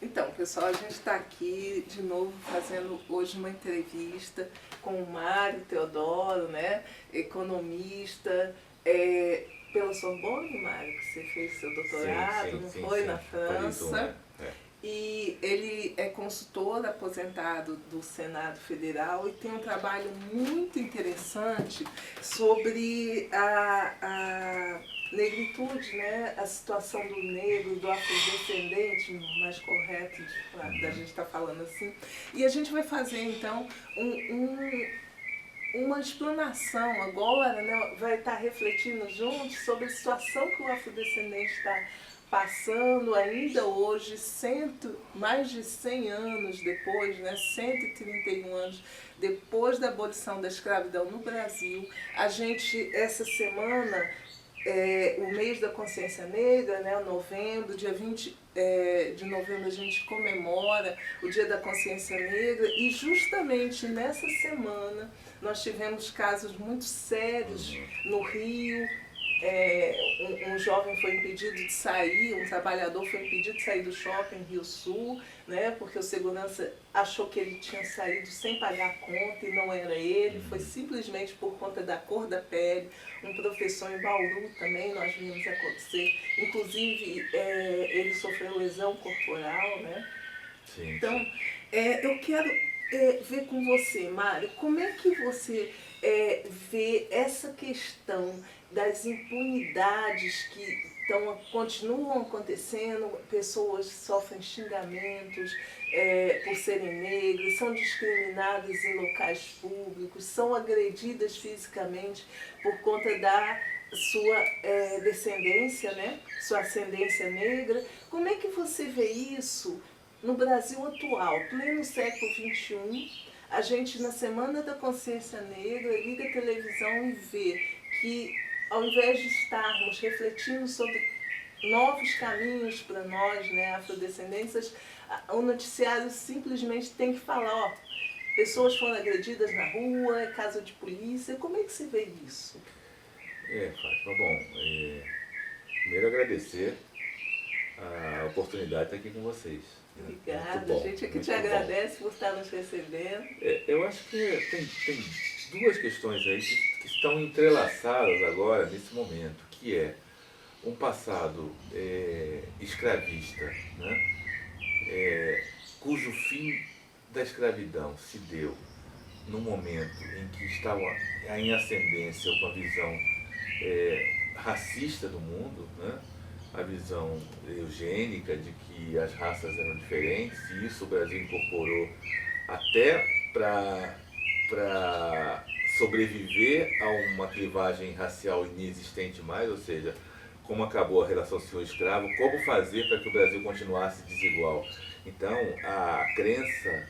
Então, pessoal, a gente está aqui de novo fazendo hoje uma entrevista com o Mário Teodoro, né? Economista, pela Sorbonne, Mário, que você fez seu doutorado, não foi? Na França. E ele é consultor aposentado do Senado Federal e tem um trabalho muito interessante sobre a negritude, né? A situação do negro, do afrodescendente, mais correto da gente estar falando assim. E a gente vai fazer então uma explanação agora, né? Vai estar refletindo juntos sobre a situação que o afrodescendente está passando ainda hoje, mais de 100 anos depois, né? 131 anos depois da abolição da escravidão no Brasil. A gente, essa semana, o mês da consciência negra, né, novembro, dia 20 de novembro a gente comemora o dia da consciência negra e justamente nessa semana nós tivemos casos muito sérios no Rio. Um jovem foi impedido de sair, um trabalhador foi impedido de sair do shopping Rio Sul, né, porque o segurança achou que ele tinha saído sem pagar a conta e não era ele, foi simplesmente por conta da cor da pele. Um professor em Bauru também nós vimos acontecer, inclusive ele sofreu lesão corporal, né? Sim. Então, eu quero ver com você, Mário, como é que você vê essa questão das impunidades que continuam acontecendo, pessoas sofrem xingamentos por serem negras, são discriminadas em locais públicos, são agredidas fisicamente por conta da sua descendência, né? Sua ascendência negra. Como é que você vê isso no Brasil atual, pleno século XXI? A gente, na Semana da Consciência Negra, liga a televisão e vê que, ao invés de estarmos refletindo sobre novos caminhos para nós, né, afrodescendentes, o noticiário simplesmente tem que falar, ó, pessoas foram agredidas na rua, é caso de polícia. Como é que você vê isso? Fátima, bom, primeiro agradecer a oportunidade de estar aqui com vocês. Obrigada, a gente aqui te agradece por estar nos recebendo. Eu acho que tem duas questões aí que estão entrelaçadas agora, nesse momento, que é um passado escravista, né? Cujo fim da escravidão se deu num momento em que estava em ascendência uma visão racista do mundo, né? A visão eugênica de que as raças eram diferentes, e isso o Brasil incorporou até para sobreviver a uma clivagem racial inexistente mais, ou seja, como acabou a relação senhor-escravo, como fazer para que o Brasil continuasse desigual. Então, a crença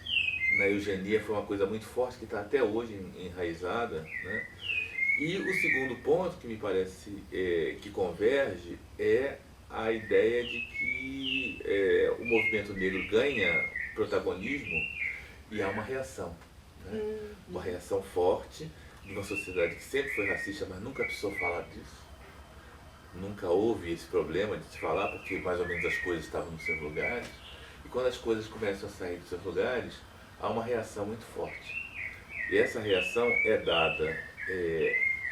na eugenia foi uma coisa muito forte que está até hoje enraizada, né? E o segundo ponto que me parece que converge é a ideia de que o movimento negro ganha protagonismo e há uma reação, né? Uma reação forte de uma sociedade que sempre foi racista, mas nunca precisou falar disso. Nunca houve esse problema de se falar, porque mais ou menos as coisas estavam nos seus lugares. E quando as coisas começam a sair dos seus lugares, há uma reação muito forte. E essa reação é dada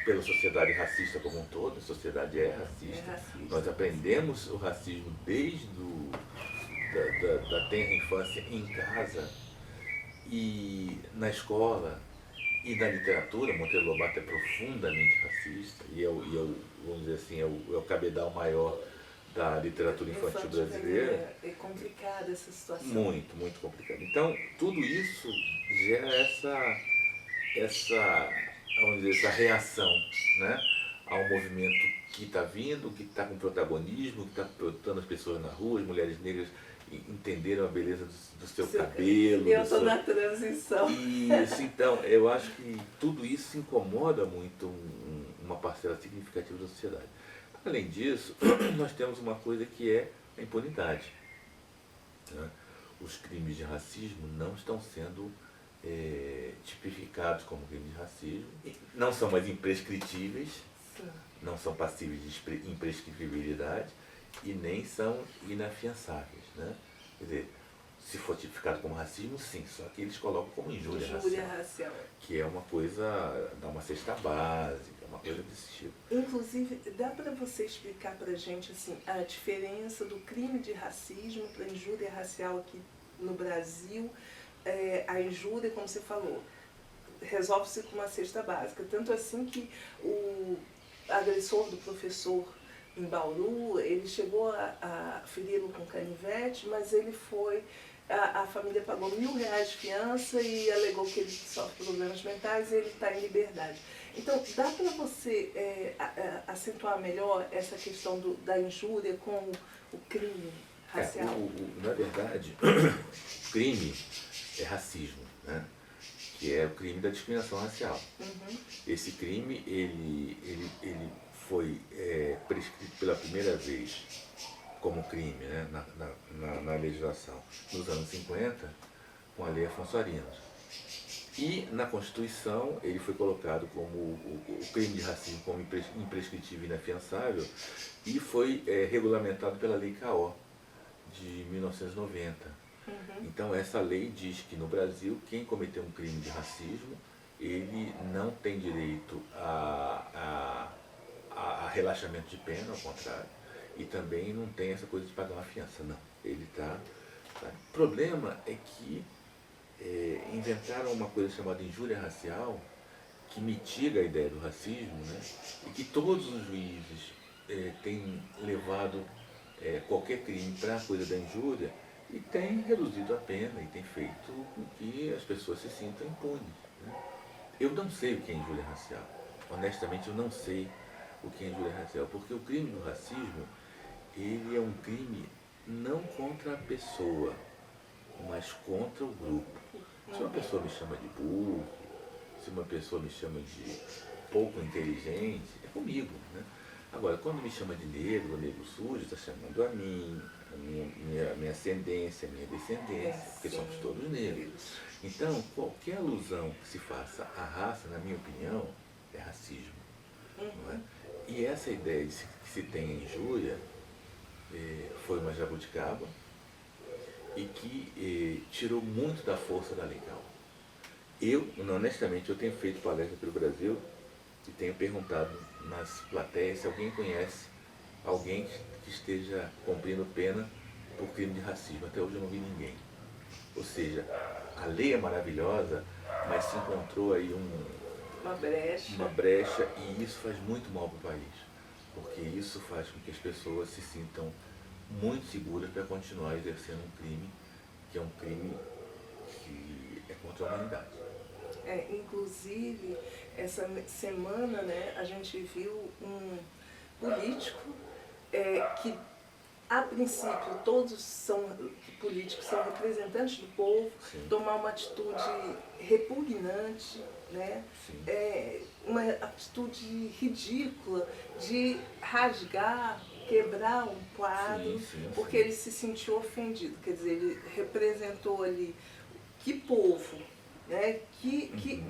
pela sociedade racista como um todo. A sociedade é racista. Nós aprendemos o racismo desde da tenra infância em casa e na escola e na literatura. Monteiro Lobato é profundamente racista e vamos dizer assim, é o cabedal maior da literatura infantil brasileira. É complicada essa situação. Muito, muito complicado. Então, tudo isso gera vamos dizer, essa reação, né, ao movimento que está vindo, que está com protagonismo, que está botando as pessoas na rua, as mulheres negras entenderam a beleza do seu cabelo. Eu estou na transição. Isso, então, eu acho que tudo isso incomoda muito uma parcela significativa da sociedade. Além disso, nós temos uma coisa que é a impunidade, né? Os crimes de racismo não estão sendo tipificados como crimes de racismo, não são mais imprescritíveis, não são passíveis de imprescritibilidade e nem são inafiançáveis, né? Quer dizer, se for tipificado como racismo, sim, só que eles colocam como injúria racial, que é uma coisa, dá uma cesta básica, uma coisa desse tipo. Inclusive, dá para você explicar para a gente assim, a diferença do crime de racismo para a injúria racial aqui no Brasil? A injúria, como você falou, resolve-se com uma cesta básica, tanto assim que o agressor do professor em Bauru, ele chegou a feri-lo com canivete, mas ele foi, a família pagou R$1.000 de fiança e alegou que ele sofre problemas mentais e ele está em liberdade. Então, dá para você acentuar melhor essa questão da injúria com o crime racial? Na verdade, o crime é racismo, né? Que é o crime da discriminação racial. Uhum. Esse crime, ele foi prescrito pela primeira vez como crime, né, na legislação nos anos 50, com a Lei Afonso Arinos. E na Constituição ele foi colocado como o crime de racismo como imprescritível e inafiançável e foi regulamentado pela Lei CAO de 1990. Então essa lei diz que no Brasil quem cometeu um crime de racismo, ele não tem direito a relaxamento de pena, ao contrário, e também não tem essa coisa de pagar uma fiança, não. Ele tá. O problema é que inventaram uma coisa chamada injúria racial, que mitiga a ideia do racismo, né? E que todos os juízes têm levado qualquer crime para a coisa da injúria e tem reduzido a pena e tem feito com que as pessoas se sintam impunes, né? Eu não sei o que é injúria racial. Honestamente, eu não sei o que é injúria racial, porque o crime do racismo, ele é um crime não contra a pessoa, mas contra o grupo. Se uma pessoa me chama de burro, se uma pessoa me chama de pouco inteligente, é comigo, né? Agora, quando me chama de negro sujo, está chamando a mim, a minha ascendência, a minha descendência, porque somos todos negros. Então, qualquer alusão que se faça à raça, na minha opinião, é racismo. Não é? E essa ideia de que se tem a injúria foi uma jabuticaba e que tirou muito da força da lei CAO. Eu, honestamente, eu tenho feito palestra pelo Brasil e tenho perguntado nas plateias se alguém conhece alguém que esteja cumprindo pena por crime de racismo. Até hoje eu não vi ninguém. Ou seja, a lei é maravilhosa, mas se encontrou aí uma brecha e isso faz muito mal para o país. Porque isso faz com que as pessoas se sintam muito seguras para continuar exercendo um crime que é um crime que é contra a humanidade. Inclusive, essa semana, né, a gente viu um político que, a princípio, todos políticos são representantes do povo, Sim. Tomar uma atitude repugnante, né? Uma atitude ridícula de rasgar, quebrar um quadro, porque ele se sentiu ofendido. Quer dizer, ele representou ali que povo, né?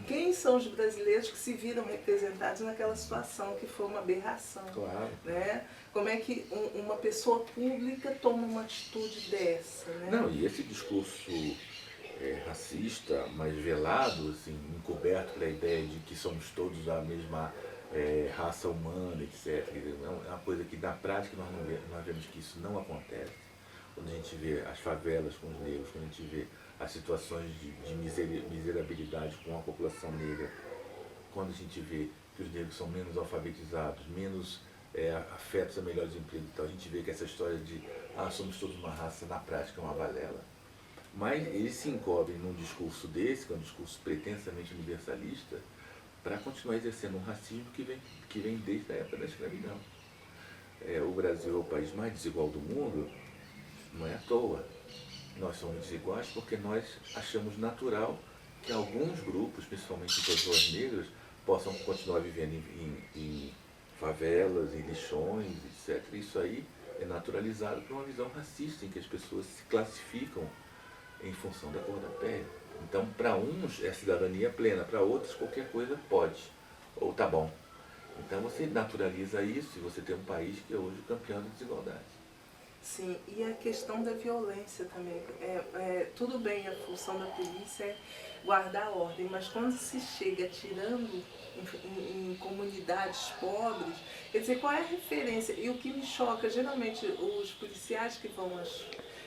Quem são os brasileiros que se viram representados naquela situação que foi uma aberração? Claro. Né? Como é que uma pessoa pública toma uma atitude dessa? Né? Não, e esse discurso racista, mas velado, assim, encoberto pela ideia de que somos todos da mesma raça humana, etc. É uma coisa que na prática nós vemos que isso não acontece. Quando a gente vê as favelas com os negros, quando a gente vê as situações de miserabilidade com a população negra, quando a gente vê que os negros são menos alfabetizados, menos afetos a melhores empregos, então a gente vê que essa história de somos todos uma raça, na prática é uma balela. Mas eles se encobrem num discurso desse, que é um discurso pretensamente universalista, para continuar exercendo um racismo que vem desde a época da escravidão. O Brasil é o país mais desigual do mundo, não é à toa. Nós somos desiguais porque nós achamos natural que alguns grupos, principalmente pessoas negras, possam continuar vivendo em favelas, em lixões, etc. Isso aí é naturalizado por uma visão racista, em que as pessoas se classificam em função da cor da pele. Então, para uns é cidadania plena, para outros qualquer coisa pode, ou tá bom. Então você naturaliza isso e você tem um país que é hoje campeão de desigualdade. Sim, e a questão da violência também. Tudo bem, a função da polícia é guardar a ordem, mas quando se chega atirando em comunidades pobres, quer dizer, qual é a referência? E o que me choca, geralmente os policiais que vão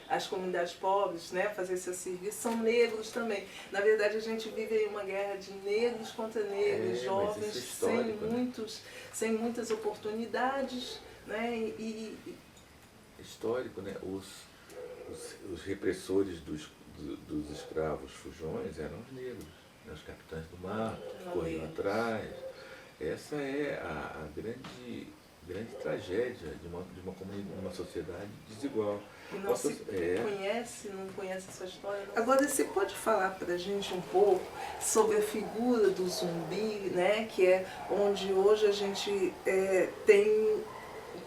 às comunidades pobres, né, fazer seu serviço, são negros também. Na verdade, a gente vive aí uma guerra de negros contra negros, jovens, sem muitas oportunidades, né, histórico, né? Os repressores dos escravos fujões eram os negros, né? Os capitães do mar, que corriam atrás. Essa é a grande tragédia de uma comunidade, de uma sociedade desigual. E não não conhece essa história. Agora, você pode falar para a gente um pouco sobre a figura do zumbi, né? Que é onde hoje a gente tem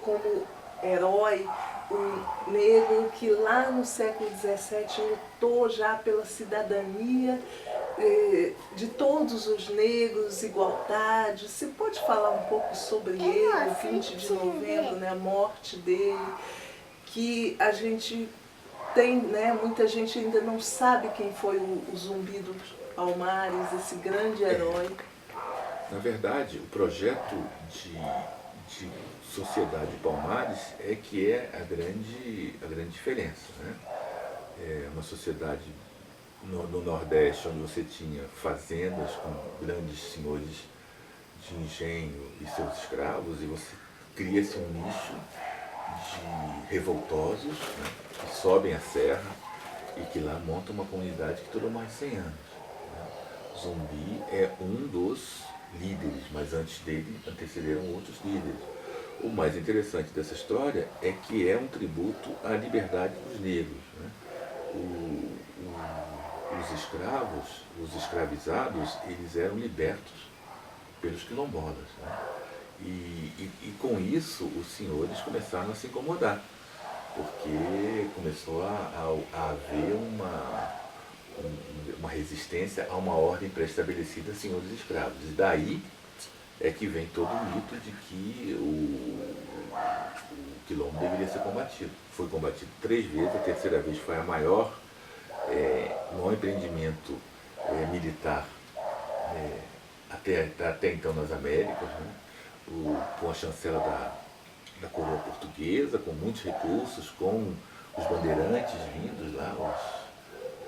como herói o negro que lá no século XVII lutou já pela cidadania de todos os negros, igualdade. Você pode falar um pouco sobre ele, o 20 de novembro, né, a morte dele, que a gente tem, né, muita gente ainda não sabe quem foi o Zumbi dos Palmares, esse grande herói. Na verdade, o projeto de Sociedade Palmares é que é a grande diferença, né? É uma sociedade no Nordeste, onde você tinha fazendas com grandes senhores de engenho e seus escravos, e você cria-se um nicho de revoltosos, né, que sobem a serra e que lá montam uma comunidade que durou mais de 100 anos. Né? Zumbi é um dos líderes, mas antes dele antecederam outros líderes. O mais interessante dessa história é que é um tributo à liberdade dos negros. Né? Os escravos, os escravizados, eles eram libertos pelos quilombolas. Né? E com isso os senhores começaram a se incomodar, porque começou a haver uma resistência a uma ordem pré-estabelecida de senhores escravos. E daí é que vem todo o mito de que o quilombo deveria ser combatido. Foi combatido 3 vezes, a terceira vez foi a maior, maior empreendimento militar até então nas Américas, né? Com a chancela da coroa portuguesa, com muitos recursos, com os bandeirantes vindos lá,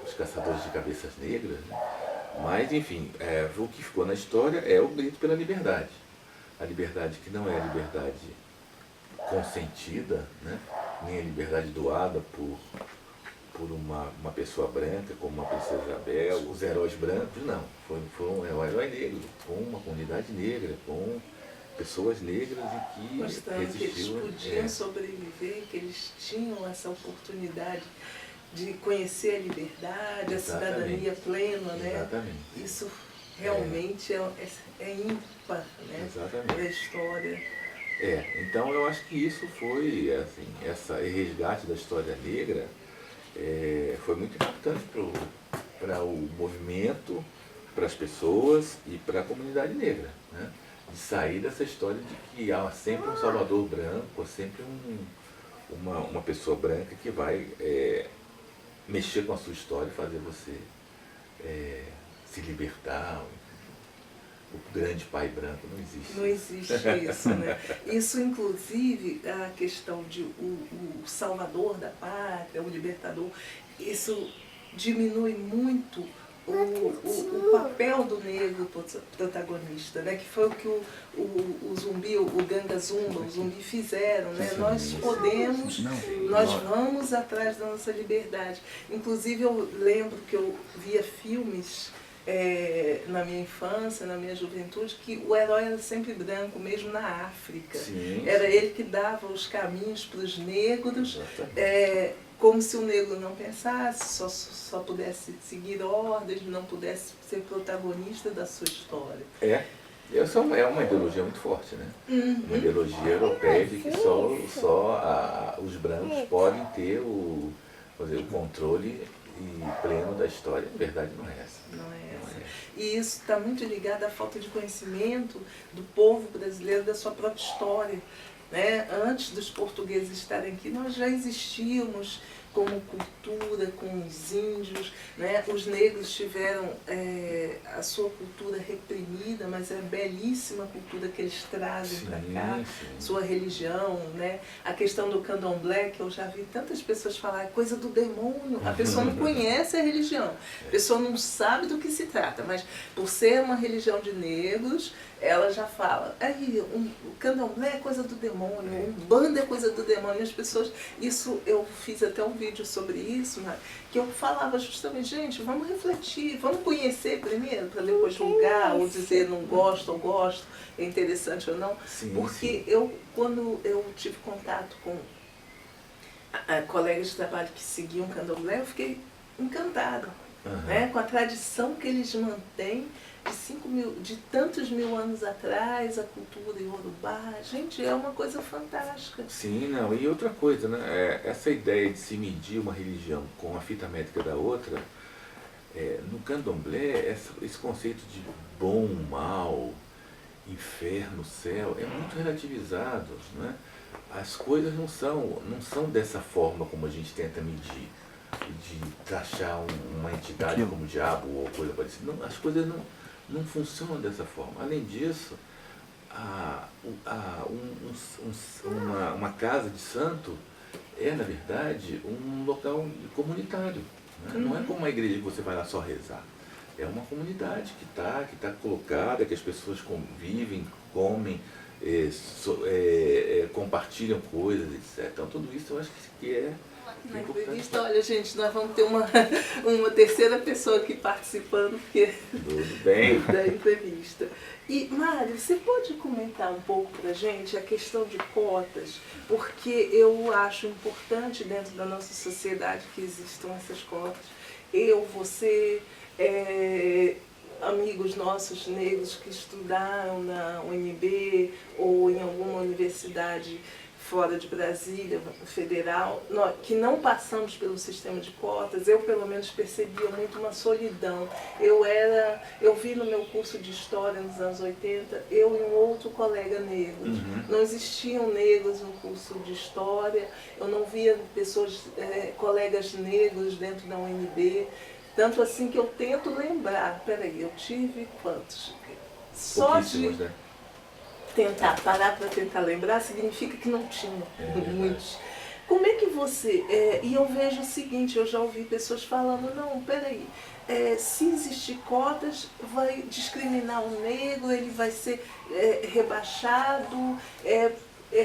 os caçadores de cabeças negras, né? Mas, enfim, o que ficou na história é o grito pela liberdade. A liberdade que não é a liberdade consentida, né? Nem a liberdade doada por uma pessoa branca, como uma princesa Isabel, os heróis brancos, não. Foi um herói negro, com uma comunidade negra, com pessoas negras e que mostrando que eles podiam sobreviver, que eles tinham essa oportunidade de conhecer a liberdade, Exatamente. A cidadania plena, né? Exatamente. Isso realmente é ímpar, né? Exatamente. Da história. Então eu acho que isso foi, assim, esse resgate da história negra foi muito importante para o movimento, para as pessoas e para a comunidade negra, né? De sair dessa história de que há sempre um salvador branco, sempre uma pessoa branca que vai mexer com a sua história e fazer você se libertar. O grande pai branco não existe. Não existe isso, né? Isso, inclusive, a questão de o salvador da pátria, o libertador, isso diminui muito o papel do negro protagonista, né? Que foi o que o Zumbi, o Ganga Zumba, o Zumbi fizeram, né? Nós podemos, nós vamos atrás da nossa liberdade. Inclusive eu lembro que eu via filmes na minha infância, na minha juventude, que o herói era sempre branco, mesmo na África. Sim. Era ele que dava os caminhos para os negros, como se o negro não pensasse, só pudesse seguir ordens, não pudesse ser protagonista da sua história. Essa é uma ideologia muito forte, né? Uma ideologia europeia de que só os brancos podem ter o controle pleno da história. Na verdade, não é essa. Não é essa. E isso está muito ligado à falta de conhecimento do povo brasileiro, da sua própria história. né? Antes dos portugueses estarem aqui, nós já existíamos como cultura, com os índios, né? Os negros tiveram a sua cultura reprimida, mas é a belíssima cultura que eles trazem para cá, sua religião, né? A questão do candomblé, que eu já vi tantas pessoas falar, é coisa do demônio, a pessoa não conhece a religião, a pessoa não sabe do que se trata, mas por ser uma religião de negros, ela já fala, aí, o candomblé é coisa do demônio, o umbanda é coisa do demônio, as pessoas, isso eu fiz até um vídeo sobre isso, né, que eu falava justamente, gente, vamos refletir, vamos conhecer primeiro, para depois julgar, ou dizer não gosto ou gosto, é interessante ou não, porque quando eu tive contato com colegas de trabalho que seguiam candomblé, eu fiquei encantada, né, com a tradição que eles mantêm, de tantos mil anos atrás, a cultura iorubá, gente, é uma coisa fantástica. Sim, não, e outra coisa, né, essa ideia de se medir uma religião com a fita métrica da outra, no candomblé, esse conceito de bom, mal, inferno, céu, é muito relativizado, né? As coisas não são dessa forma como a gente tenta medir, de taxar uma entidade como diabo ou coisa parecida. Não, as coisas não funcionam dessa forma. Além disso, uma casa de santo é, na verdade, um local comunitário. Né? Não é como uma igreja que você vai lá só rezar. É uma comunidade que tá colocada, que as pessoas convivem, comem, compartilham coisas, etc. Então, tudo isso eu acho que é na entrevista, olha gente, nós vamos ter uma terceira pessoa aqui participando tudo bem. da entrevista. E Mário, você pode comentar um pouco para a gente a questão de cotas? Porque eu acho importante dentro da nossa sociedade que existam essas cotas. Eu, você, amigos nossos negros que estudaram na UNB ou em alguma universidade fora de Brasília, federal, que não passamos pelo sistema de cotas, eu pelo menos percebia muito uma solidão. Eu vi no meu curso de História nos anos 80, eu e um outro colega negro. Não existiam negros no curso de História, eu não via pessoas, colegas negros dentro da UNB, tanto assim que eu tento lembrar, peraí, eu tive quantos? Só de... né? Tentar parar para tentar lembrar significa que não tinha muitos. Como é que você... e eu vejo o seguinte, eu já ouvi pessoas falando, não, peraí, se existir cotas, vai discriminar o negro, ele vai ser rebaixado, é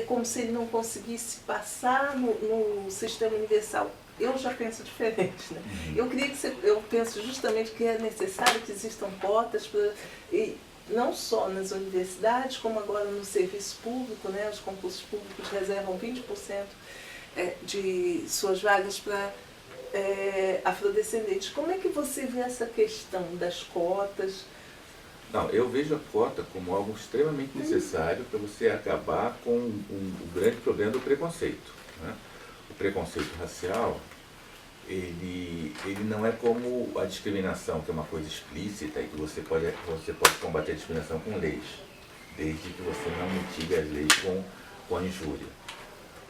como se ele não conseguisse passar no sistema universal. Eu já penso diferente, né? Eu penso justamente que é necessário que existam cotas para... não só nas universidades, como agora no serviço público, né? Os concursos públicos reservam 20% de suas vagas para afrodescendentes. Como é que você vê essa questão das cotas? Não, eu vejo a cota como algo extremamente necessário para você acabar com o grande problema do preconceito. Né? O preconceito racial, ele não é como a discriminação, que é uma coisa explícita e que você pode combater a discriminação com leis, desde que você não mitigue as leis com a injúria.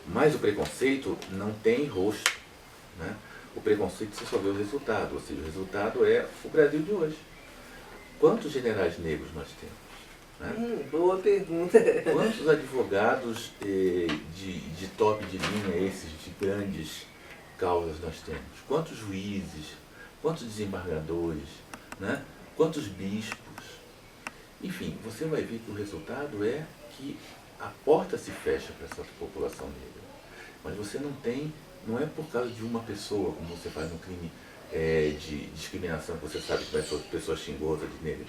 Mas o preconceito não tem rosto. Né? O preconceito você só vê o resultado, ou seja, o resultado é o Brasil de hoje. Quantos generais negros nós temos? Né? Boa pergunta. Quantos advogados de top de linha, esses de grandes causas nós temos? Quantos juízes, quantos desembargadores, né? Quantos bispos? Enfim, você vai ver que o resultado é que a porta se fecha para essa população negra. Mas você não é por causa de uma pessoa, como você faz no crime de discriminação, que você sabe que vai ser pessoa xingosa de negro.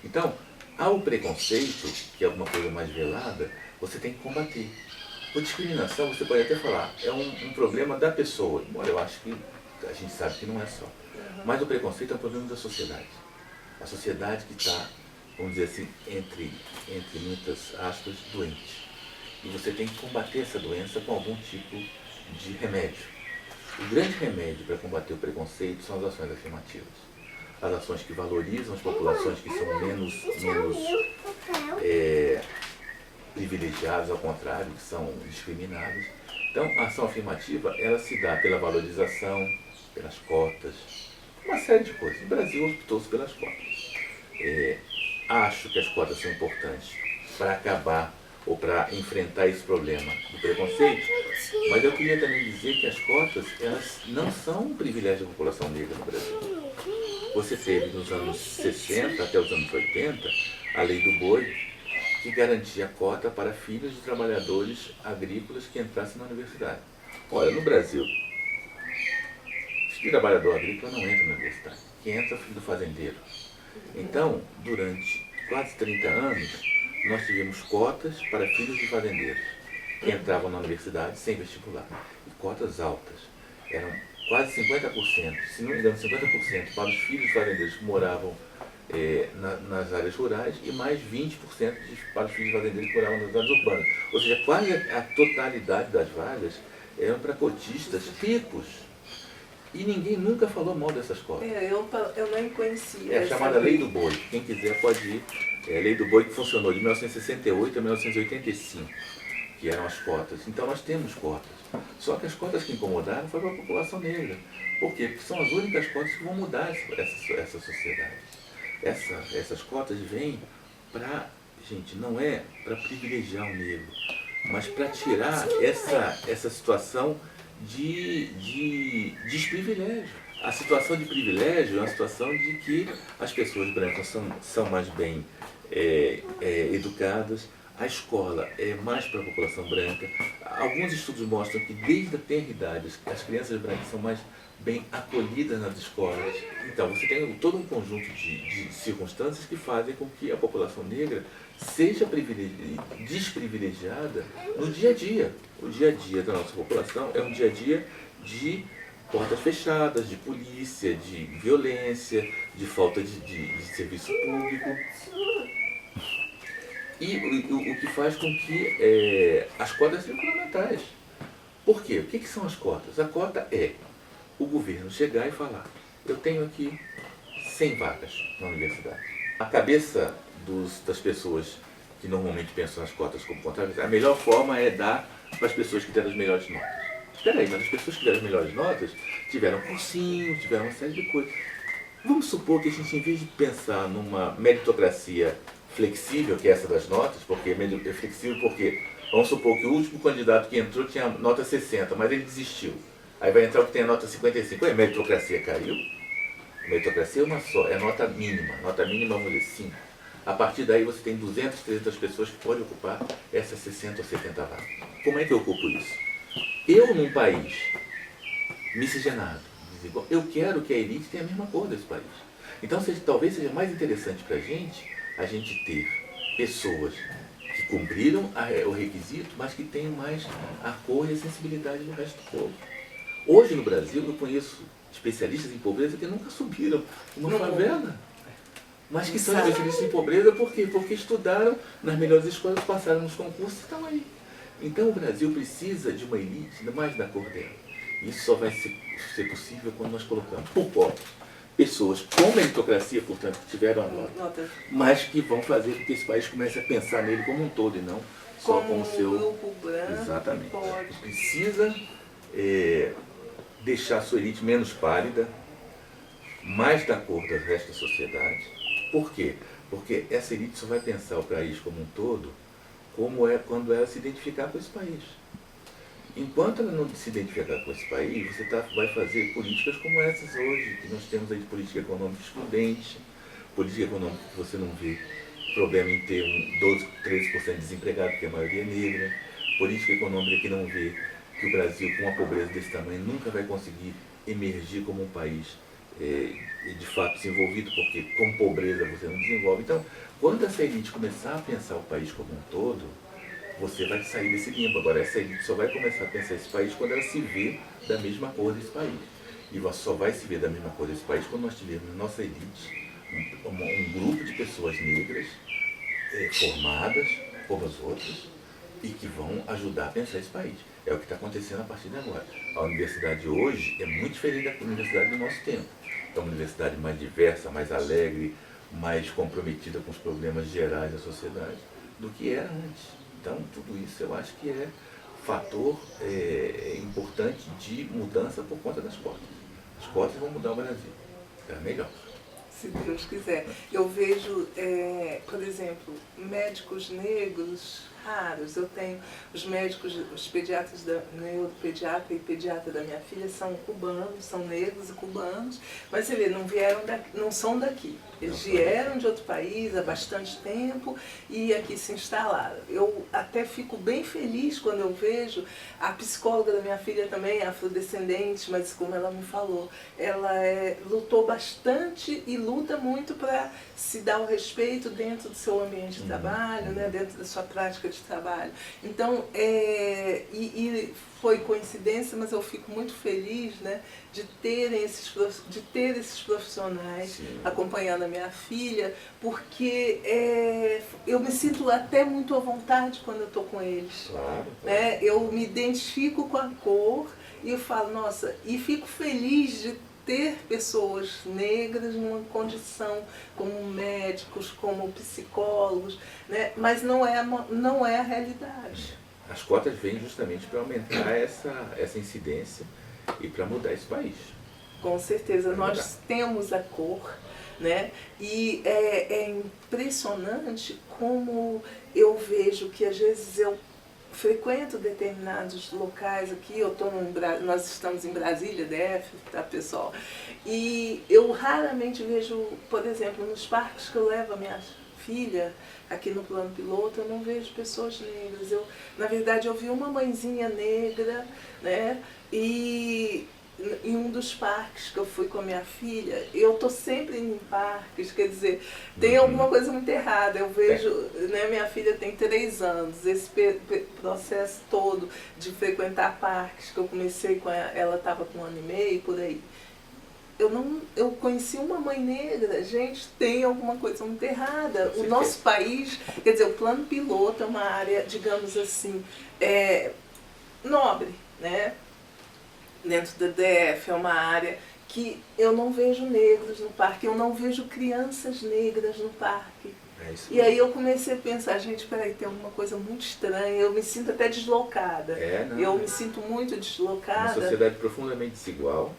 Então, ao preconceito, que é alguma coisa mais velada, você tem que combater. Por discriminação, você pode até falar, é um problema da pessoa, embora eu acho que a gente sabe que não é só. Mas o preconceito é um problema da sociedade. A sociedade que está, vamos dizer assim, entre muitas aspas, doente. E você tem que combater essa doença com algum tipo de remédio. O grande remédio para combater o preconceito são as ações afirmativas. As ações que valorizam as populações que são menos privilegiados, ao contrário, que são discriminados. Então, a ação afirmativa, ela se dá pela valorização, pelas cotas, uma série de coisas. No Brasil, optou-se pelas cotas. Acho que as cotas são importantes para acabar ou para enfrentar esse problema do preconceito, mas eu queria também dizer que as cotas, elas não são um privilégio da população negra no Brasil. Você teve nos anos 60 até os anos 80 a Lei do Boi, que garantia cota para filhos de trabalhadores agrícolas que entrassem na universidade. Olha, no Brasil, filho de trabalhador agrícola não entra na universidade. Quem entra é o filho do fazendeiro. Então, durante quase 30 anos, nós tivemos cotas para filhos de fazendeiros que entravam na universidade sem vestibular. E cotas altas. Eram quase 50%, se não me engano, 50% para os filhos de fazendeiros que moravam nas áreas rurais e mais 20% para os filhos de fazendeiros que moravam nas áreas urbanas. Ou seja, quase a totalidade das vagas eram para cotistas ricos. E ninguém nunca falou mal dessas cotas. Eu nem conhecia. É chamada Lei do Boi. Quem quiser pode ir. É a Lei do Boi que funcionou de 1968 a 1985, que eram as cotas. Então nós temos cotas. Só que as cotas que incomodaram foram para a população negra. Por quê? Porque são as únicas cotas que vão mudar essa sociedade. Essas cotas vêm para, gente, não é para privilegiar o negro, mas para tirar essa situação de desprivilégio. A situação de privilégio é uma situação de que as pessoas brancas são mais bem educadas, a escola é mais para a população branca. Alguns estudos mostram que desde a tenra idade as crianças brancas são mais bem acolhidas nas escolas. Então você tem todo um conjunto de circunstâncias que fazem com que a população negra seja desprivilegiada no dia a dia. O dia a dia da nossa população é um dia a dia de portas fechadas, de polícia, de violência, de falta de serviço público. E o que faz com que as cotas sejam fundamentais. Por quê? O que são as cotas? A cota é o governo chegar e falar: eu tenho aqui 100 vagas na universidade. A cabeça das pessoas que normalmente pensam nas cotas como contrárias, a melhor forma é dar para as pessoas que deram as melhores notas. Espera aí, mas as pessoas que deram as melhores notas tiveram cursinho, tiveram uma série de coisas. Vamos supor que a gente, em vez de pensar numa meritocracia flexível, que é essa das notas, porque é flexível porque, vamos supor que o último candidato que entrou tinha nota 60, mas ele desistiu. Aí vai entrar o que tem a nota 55. A meritocracia caiu? A meritocracia é uma só, é a nota mínima. Nota mínima, vamos dizer, 5. A partir daí você tem 200, 300 pessoas que podem ocupar essas 60 ou 70 vagas. Como é que eu ocupo isso? Eu, num país miscigenado, desigual, eu quero que a elite tenha a mesma cor desse país. Então talvez seja mais interessante para a gente ter pessoas que cumpriram o requisito, mas que tenham mais a cor e a sensibilidade do resto do povo. Hoje no Brasil eu conheço especialistas em pobreza que nunca subiram uma favela, mas que são especialistas em pobreza por quê? Porque estudaram nas melhores escolas, passaram nos concursos e estão aí. Então o Brasil precisa de uma elite mais da cor dela. Isso só vai ser possível quando nós colocamos por cotas pessoas com meritocracia, portanto, que tiveram a nota, mas que vão fazer com que esse país comece a pensar nele como um todo e não só como o seu grupo branco. Exatamente. Precisa deixar a sua elite menos pálida, mais da cor do resto da sociedade. Por quê? Porque essa elite só vai pensar o país como um todo como é quando ela se identificar com esse país. Enquanto ela não se identificar com esse país, você vai fazer políticas como essas hoje, que nós temos aí de política econômica excludente, política econômica que você não vê problema em ter 12, 13% de desempregado, porque a maioria é negra, política econômica que não vê que o Brasil, com uma pobreza desse tamanho, nunca vai conseguir emergir como um país de fato desenvolvido, porque com pobreza você não desenvolve. Então, quando essa elite começar a pensar o país como um todo, você vai sair desse limbo. Agora, essa elite só vai começar a pensar esse país quando ela se vê da mesma cor desse país. E só vai se ver da mesma cor desse país quando nós tivermos na nossa elite um grupo de pessoas negras formadas como as outras e que vão ajudar a pensar esse país. É o que está acontecendo a partir de agora. A universidade hoje é muito diferente da universidade do nosso tempo. É uma universidade mais diversa, mais alegre, mais comprometida com os problemas gerais da sociedade do que era antes. Então, tudo isso eu acho que é fator importante de mudança por conta das cotas. As cotas vão mudar o Brasil. É melhor. Se Deus quiser. Eu vejo, por exemplo, médicos negros raros. Eu tenho os médicos, os pediatras, neuropediatra e pediatra da minha filha são cubanos, são negros e cubanos, mas você vê, não são daqui. Eles vieram de outro país há bastante tempo e aqui se instalaram. Eu até fico bem feliz quando eu vejo a psicóloga da minha filha também, afrodescendente, mas como ela me falou, ela lutou bastante e luta muito para se dar o respeito dentro do seu ambiente de trabalho, né, dentro da sua prática de trabalho. Então, e foi coincidência, mas eu fico muito feliz, né, de ter esses profissionais acompanhando a minha filha, porque eu me sinto até muito à vontade quando eu estou com eles. Claro. Né? Eu me identifico com a cor e eu falo, nossa, e fico feliz de ter pessoas negras numa condição como médicos, como psicólogos, né? Mas não é a realidade. As cotas vêm justamente para aumentar essa incidência e para mudar esse país. Com certeza, nós temos a cor, né? E é impressionante como eu vejo que às vezes eu frequento determinados locais aqui, nós estamos em Brasília, DF, tá, pessoal? E eu raramente vejo, por exemplo, nos parques que eu levo a minha filha, aqui no plano piloto, eu não vejo pessoas negras. Na verdade, eu vi uma mãezinha negra, né? E em um dos parques que eu fui com a minha filha, eu estou sempre em parques, quer dizer, tem alguma coisa muito errada. Eu vejo, né, minha filha tem 3 anos, esse processo todo de frequentar parques, que eu comecei com ela estava com 1 ano e meio, por aí. Eu conheci uma mãe negra, gente, tem alguma coisa muito errada. O nosso país, quer dizer, o plano piloto é uma área, digamos assim, nobre, né? Dentro da DF é uma área que eu não vejo negros no parque, eu não vejo crianças negras no parque. E aí eu comecei a pensar, gente, peraí, tem alguma coisa muito estranha, eu me sinto até deslocada. Eu me sinto muito deslocada. Uma sociedade profundamente desigual,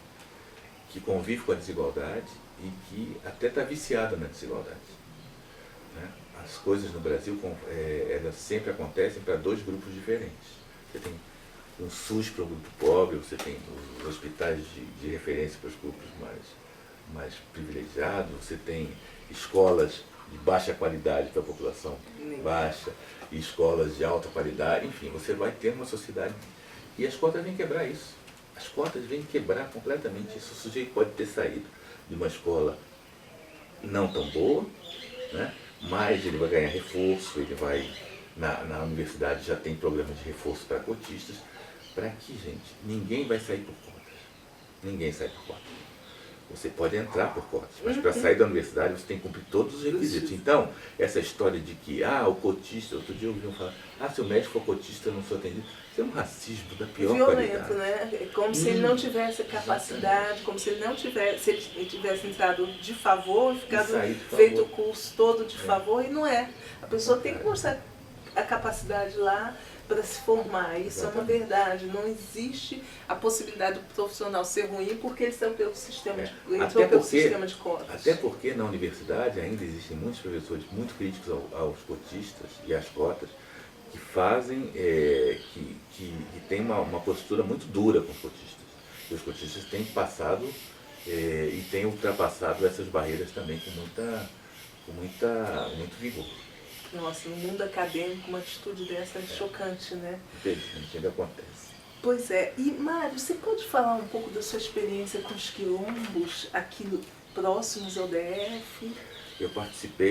que convive com a desigualdade e que até está viciada na desigualdade. Né? As coisas no Brasil, elas sempre acontecem para 2 grupos diferentes. Você tem um SUS para o grupo pobre, você tem os hospitais de referência para os grupos mais privilegiados, você tem escolas de baixa qualidade para a população baixa, e escolas de alta qualidade, enfim, você vai ter uma sociedade. E as cotas vêm quebrar isso. As cotas vêm quebrar completamente isso. O sujeito pode ter saído de uma escola não tão boa, né? Mas ele vai ganhar reforço, ele vai, na universidade já tem programa de reforço para cotistas. Para aqui, gente, ninguém vai sair por cotas. Ninguém sai por cotas. Você pode entrar por cotas, mas para sair da universidade você tem que cumprir todos os requisitos. Então, essa história de que, o cotista, outro dia eu ouvi falar, se o médico for cotista eu não sou atendido. Isso é um racismo da pior qualidade. Violento, né? É como se ele não tivesse capacidade, como se ele não tivesse, se ele tivesse entrado de favor, ficado feito o curso todo de favor, e não é. A pessoa tem que mostrar a capacidade lá para se formar. Isso é uma verdade. Não existe a possibilidade do profissional ser ruim porque eles estão pelo sistema sistema de cotas. Até porque na universidade ainda existem muitos professores muito críticos aos cotistas e às cotas, que fazem, que tem uma postura muito dura com os cotistas. E os cotistas têm passado e têm ultrapassado essas barreiras também com muito vigor. Nossa, no mundo acadêmico uma atitude dessa é chocante, né? Infelizmente, ainda acontece. Pois é. E, Mário, você pode falar um pouco da sua experiência com os quilombos aqui próximos ao DF? Eu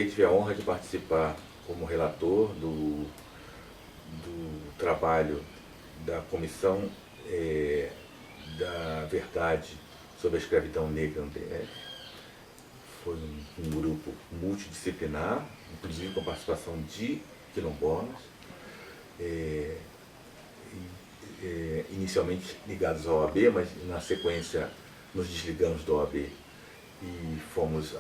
tive a honra de participar como relator do trabalho da Comissão da Verdade sobre a Escravidão Negra no DF. Foi um grupo multidisciplinar, inclusive com participação de quilombolas, inicialmente ligados ao OAB, mas na sequência nos desligamos do OAB e fomos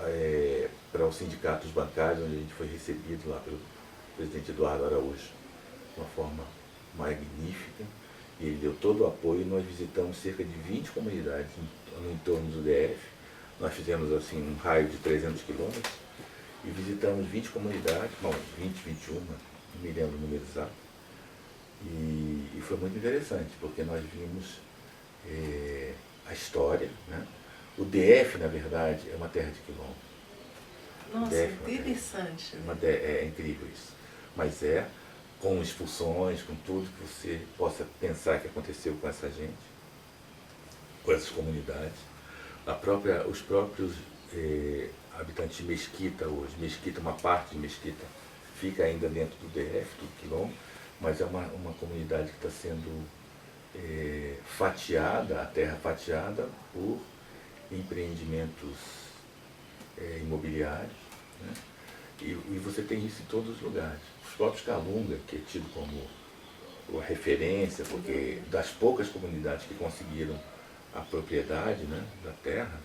para o Sindicato dos Bancários, onde a gente foi recebido lá pelo presidente Eduardo Araújo, de uma forma magnífica, e ele deu todo o apoio. Nós visitamos cerca de 20 comunidades no entorno do DF. Nós fizemos assim um raio de 300 quilômetros e visitamos 20 comunidades, bom, 20, 21, não me lembro o número exato. E foi muito interessante, porque nós vimos a história, né? O DF, na verdade, é uma terra de quilombo. Nossa, interessante. Né? É incrível isso. Mas com expulsões, com tudo que você possa pensar que aconteceu com essa gente, com essas comunidades. Os próprios habitantes de Mesquita hoje, Mesquita, uma parte de Mesquita, fica ainda dentro do DF, do quilombo, mas é uma comunidade que está sendo fatiada, a terra fatiada por empreendimentos imobiliários, né? E você tem isso em todos os lugares. Os próprios Calunga, que é tido como a referência, porque das poucas comunidades que conseguiram a propriedade, né, da terra,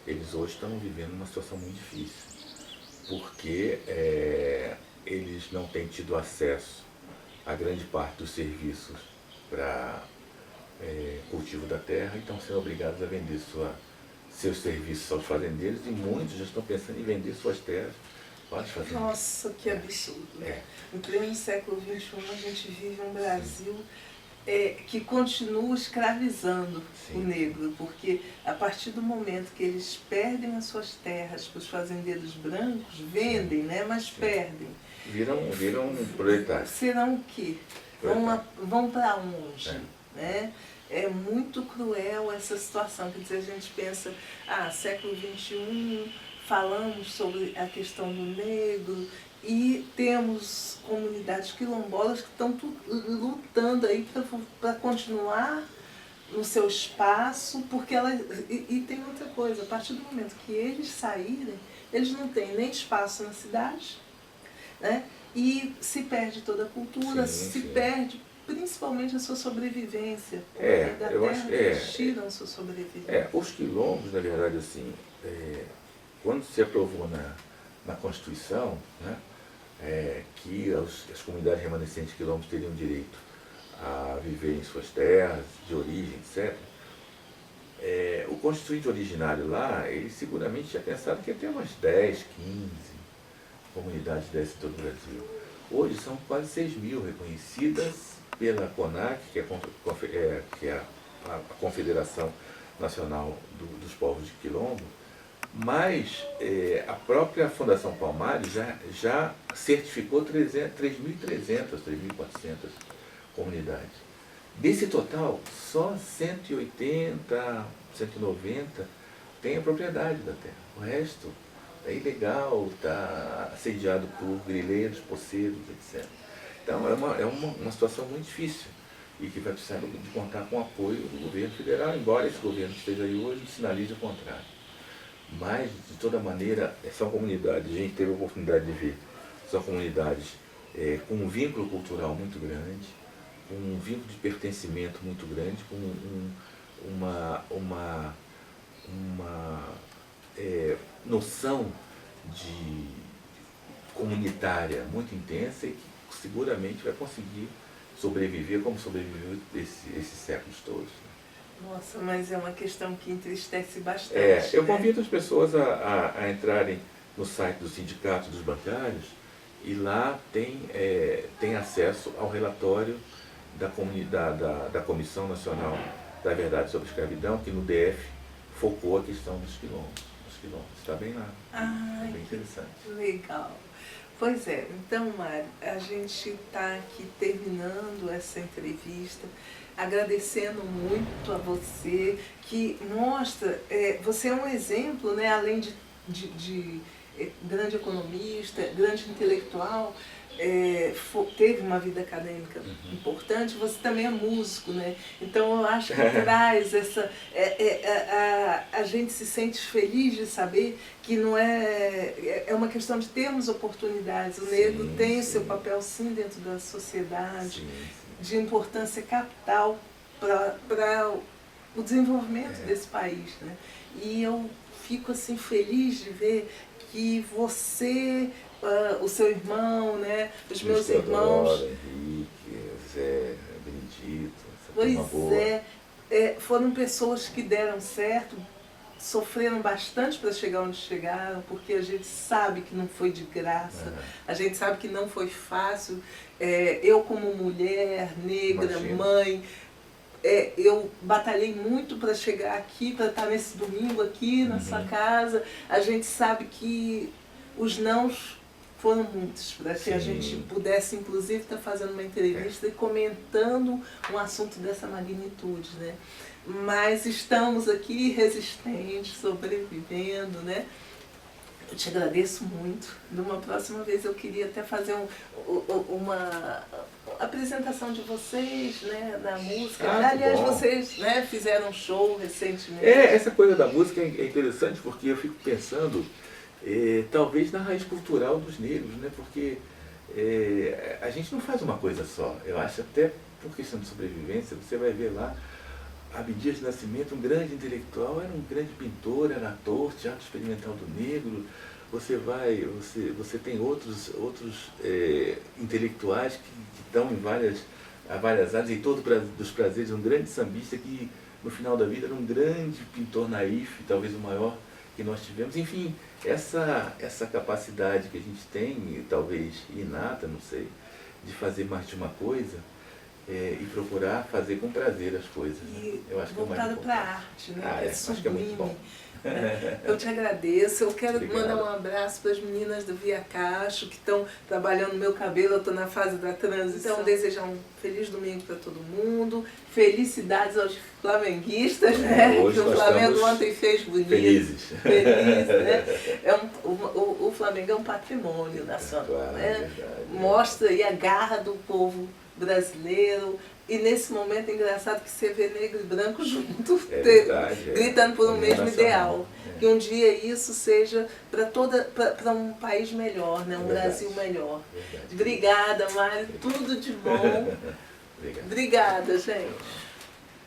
eles hoje estão vivendo uma situação muito difícil, porque eles não têm tido acesso a grande parte dos serviços para cultivo da terra e estão sendo obrigados a vender seus serviços aos fazendeiros, e muitos já estão pensando em vender suas terras para os fazendeiros. Nossa, que absurdo, né? Em pleno século XXI a gente vive um Brasil que continua escravizando o negro, porque a partir do momento que eles perdem as suas terras para os fazendeiros brancos, vendem, né? Mas perdem. Viram proletários. Serão o quê? Vão para onde? Né? É muito cruel essa situação, quer dizer, a gente pensa, século XXI, falamos sobre a questão do negro e temos comunidades quilombolas que estão lutando aí para continuar no seu espaço, porque e tem outra coisa, a partir do momento que eles saírem, eles não têm nem espaço na cidade, né? E se perde toda a cultura, perde principalmente a sua sobrevivência. Da terra eles tiram a sua sobrevivência. Os quilombos, na verdade, assim, quando se aprovou na Constituição, né, que as comunidades remanescentes de quilombos teriam direito a viver em suas terras, de origem, etc., o constituinte originário lá, ele seguramente tinha pensado que ia ter umas 10, 15 comunidades dessas em todo o Brasil. Hoje são quase 6 mil reconhecidas pela CONAC, que é a Confederação Nacional dos Povos de Quilombo, mas a própria Fundação Palmares já certificou 3.300, 3.400 comunidades. Desse total, só 180, 190 tem a propriedade da terra. O resto é ilegal, está assediado por grileiros, poceiros, etc. Então é uma situação muito difícil e que vai precisar de contar com o apoio do governo federal, embora esse governo que esteja aí hoje sinalize o contrário. Mas, de toda maneira, são comunidades, a gente teve a oportunidade de ver, são comunidades com um vínculo cultural muito grande, com um vínculo de pertencimento muito grande, com uma noção de comunitária muito intensa e que seguramente vai conseguir sobreviver como sobreviveu esses séculos todos. Nossa, mas é uma questão que entristece bastante. Eu convido as pessoas a entrarem no site do Sindicato dos Bancários e lá tem acesso ao relatório da Comissão Nacional da Verdade sobre a Escravidão, que no DF focou a questão dos quilombos. Está bem lá. É bem interessante. Legal. Pois é, então, Mário, a gente está aqui terminando essa entrevista, agradecendo muito a você, que mostra, você é um exemplo, né, além de grande economista, grande intelectual, teve uma vida acadêmica importante, você também é músico, né? Então eu acho que traz essa... a gente se sente feliz de saber que não é uma questão de termos oportunidades. O negro tem o seu papel, sim, dentro da sociedade, de importância capital para o desenvolvimento desse país, né? E eu fico assim feliz de ver que você... o seu irmão, né? Os meus irmãos. Henrique, Tito, essa Pois turma boa. foram pessoas que deram certo, sofreram bastante para chegar onde chegaram, porque a gente sabe que não foi de graça, a gente sabe que não foi fácil. Eu como mulher negra, Imagina. mãe, eu batalhei muito para chegar aqui, para estar nesse domingo aqui na sua casa. A gente sabe que os nãos foram muitos, para que a Sim. gente pudesse, inclusive, estar fazendo uma entrevista e comentando um assunto dessa magnitude, né? Mas estamos aqui resistentes, sobrevivendo, né? Eu te agradeço muito. Numa próxima vez eu queria até fazer uma apresentação de vocês, né, na música. Ah, Aliás, que bom. vocês, né, fizeram um show recentemente. Essa coisa da música é interessante porque eu fico pensando, talvez na raiz cultural dos negros, né? Porque a gente não faz uma coisa só. Eu acho até por questão de sobrevivência, você vai ver lá, Abdias de Nascimento, um grande intelectual, era um grande pintor, era ator, teatro experimental do negro. Você tem outros intelectuais que estão em várias áreas, em todo dos prazeres, um grande sambista que no final da vida era um grande pintor naif, talvez o maior que nós tivemos. Enfim, essa capacidade que a gente tem, talvez inata, não sei, de fazer mais de uma coisa, e procurar fazer com prazer as coisas. Né? Eu acho que voltado para a arte, né? Acho que é muito bom. Eu te agradeço. Eu quero Obrigado. mandar um abraço para as meninas do Via Cacho que estão trabalhando no meu cabelo. Eu estou na fase da transição. Então, desejar um feliz domingo para todo mundo. Felicidades aos flamenguistas, né? Que o Flamengo ontem fez bonito. Felizes. Felizes, né? O Flamengo é um patrimônio nacional. Claro, né? verdade, Mostra aí a garra do povo brasileiro. E nesse momento é engraçado que você vê negro e branco junto, gritando por um mesmo ideal. Que um dia isso seja para um país melhor, né? Um Brasil melhor. Obrigada, Mário. Tudo de bom. Obrigado. Obrigada, gente.